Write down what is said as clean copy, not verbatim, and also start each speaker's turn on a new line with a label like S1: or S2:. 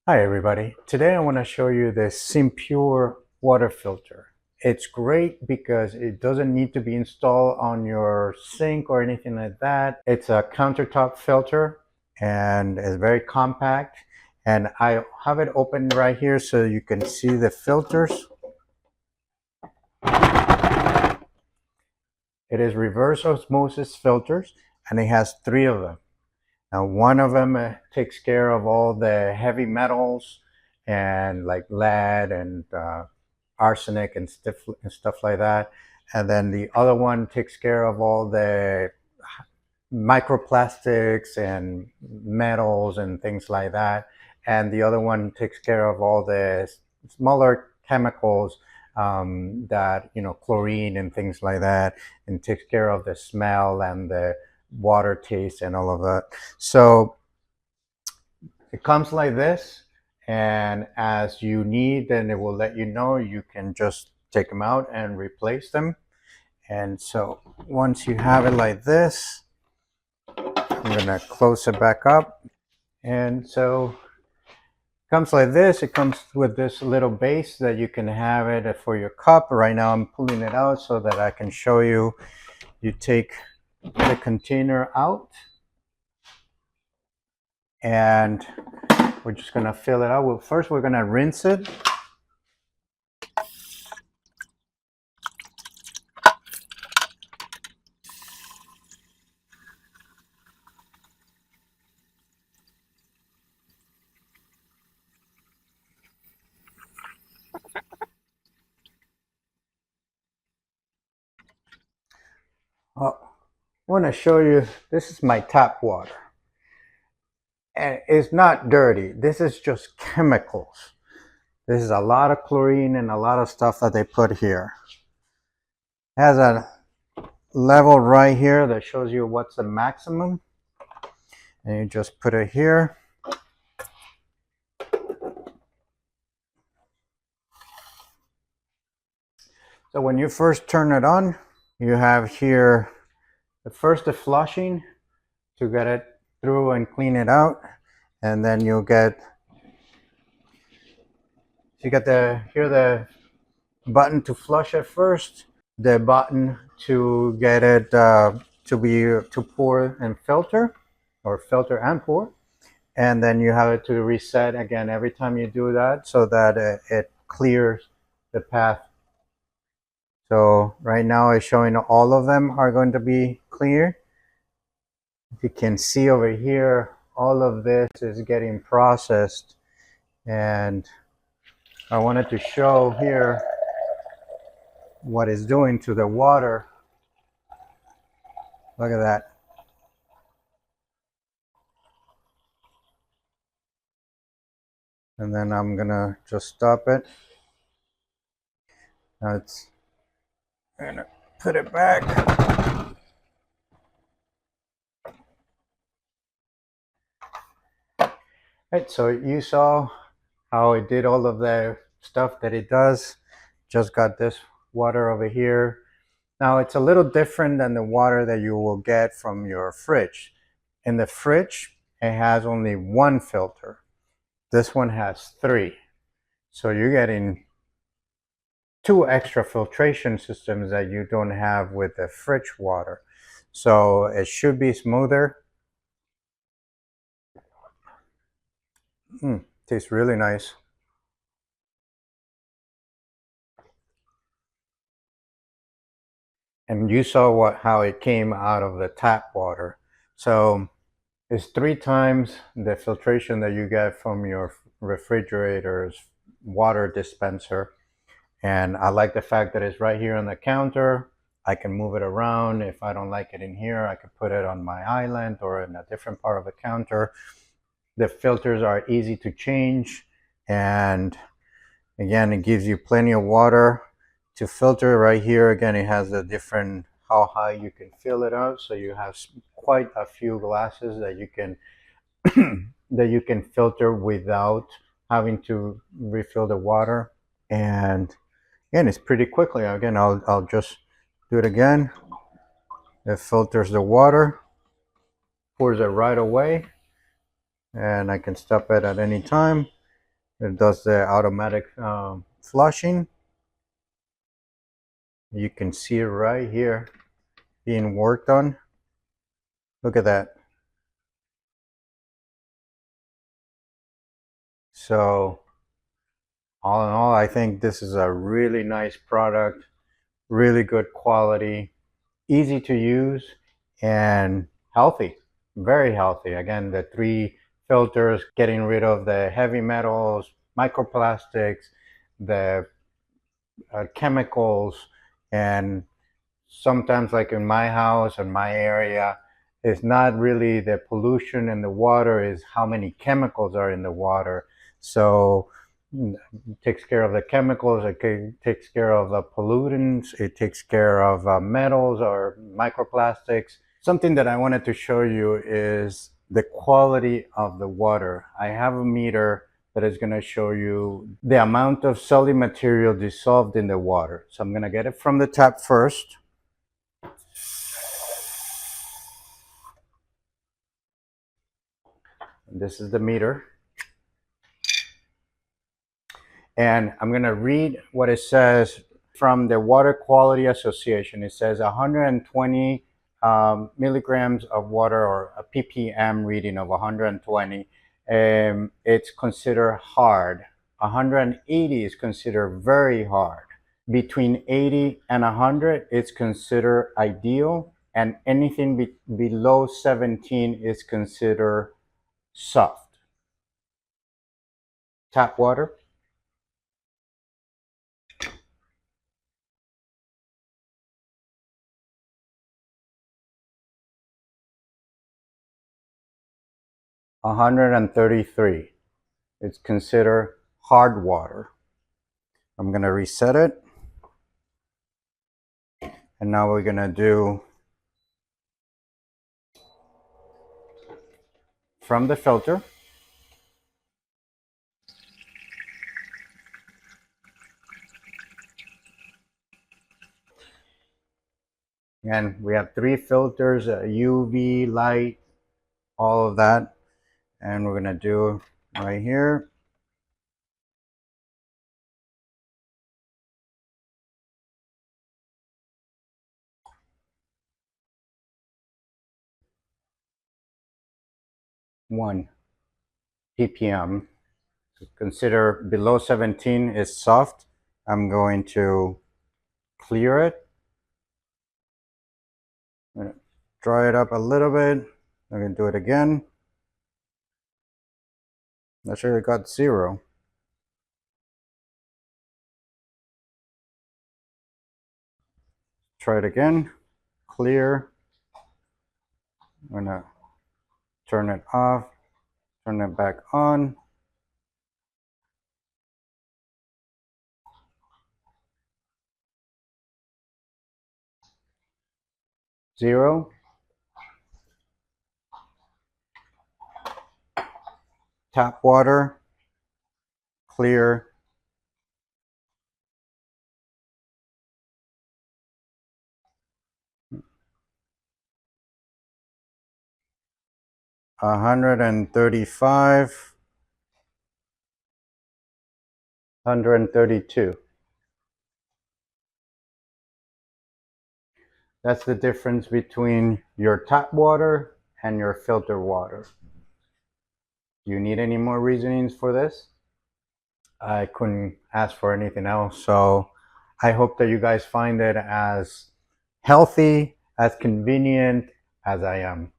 S1: Hi everybody. Today I want to show you this SimPure water filter. It's great because it doesn't need to be installed on your sink or anything like that. It's a countertop filter and it's very compact. And I have it open right here so you can see the filters. It is reverse osmosis filters and it has 3 of them. Now, one of them takes care of all the heavy metals and like lead and arsenic and stuff like that. And then the other one takes care of all the microplastics and metals and things like that. And the other one takes care of all the smaller chemicals that, chlorine and things like that, and takes care of the smell and the water taste and all of that. So it comes like this, and as you need, then it will let you know. You can just take them out and replace them. And so once you have it like this, I'm gonna close it back up. And so it comes like this. It comes with this little base that you can have it for your cup. Right now I'm pulling it out so that I can show you. You take the container out and we're just gonna fill it out. Well, first we're gonna rinse it. I want to show you, this is my tap water. And it's not dirty. This is just chemicals. This is a lot of chlorine and a lot of stuff that they put here. It has a level right here that shows you what's the maximum. And you just put it here. So when you first turn it on, you have here the flushing to get it through and clean it out. And then you'll get, you got the button to flush it first, the button to get it to pour and filter, or filter and pour, and then you have it to reset again every time you do that so that it clears the path. So right now it's showing all of them are going to be clear. You can see over here all of this is getting processed, and I wanted to show here what it's doing to the water. Look at that. And then I'm gonna just stop it. Now it's gonna put it back. Right, so you saw how it did all of the stuff that it does. Just got this water over here. Now it's a little different than the water that you will get from your fridge. In the fridge, it has only one filter. This one has 3. So you're getting 2 extra filtration systems that you don't have with the fridge water. So it should be smoother. Tastes really nice. And you saw how it came out of the tap water. So it's 3 times the filtration that you get from your refrigerator's water dispenser. And I like the fact that it's right here on the counter. I can move it around. If I don't like it in here, I could put it on my island or in a different part of the counter. The filters are easy to change, and again, it gives you plenty of water to filter. Right here again, it has a different how high you can fill it out, so you have quite a few glasses that you can that you can filter without having to refill the water. And again, it's pretty quickly. Again, I'll just do it again. It filters the water, pours it right away, and I can stop it at any time. It does the automatic flushing. You can see it right here being worked on. Look at that. So all in all, I think this is a really nice product, really good quality, easy to use, and healthy, very healthy. Again, the 3 filters, getting rid of the heavy metals, microplastics, the chemicals, and sometimes, like in my house and my area, it's not really the pollution in the water, is how many chemicals are in the water. So it takes care of the chemicals, it takes care of the pollutants, it takes care of metals or microplastics. Something that I wanted to show you is the quality of the water. I have a meter that is going to show you the amount of solid material dissolved in the water. So I'm going to get it from the tap first. This is the meter. And I'm going to read what it says from the Water Quality Association. It says 120 milligrams of water, or a ppm reading of 120. It's considered hard. 180 is considered very hard. Between 80 and 100, it's considered ideal. And anything below 17 is considered soft. Tap water. $133. It's considered hard water. I'm going to reset it. And now we're going to do from the filter. And we have 3 filters, UV, light, all of that. And we're going to do right here. One ppm. So consider below 17 is soft. I'm going to clear it. I'm going to dry it up a little bit. I'm going to do it again. Not sure it got 0. Try it again. Clear. I'm going to turn it off, turn it back on. Zero. Tap water. Clear. $135. $132. That's the difference between your tap water and your filter water. Do you need any more reasonings for this? I couldn't ask for anything else. So I hope that you guys find it as healthy, as convenient as I am.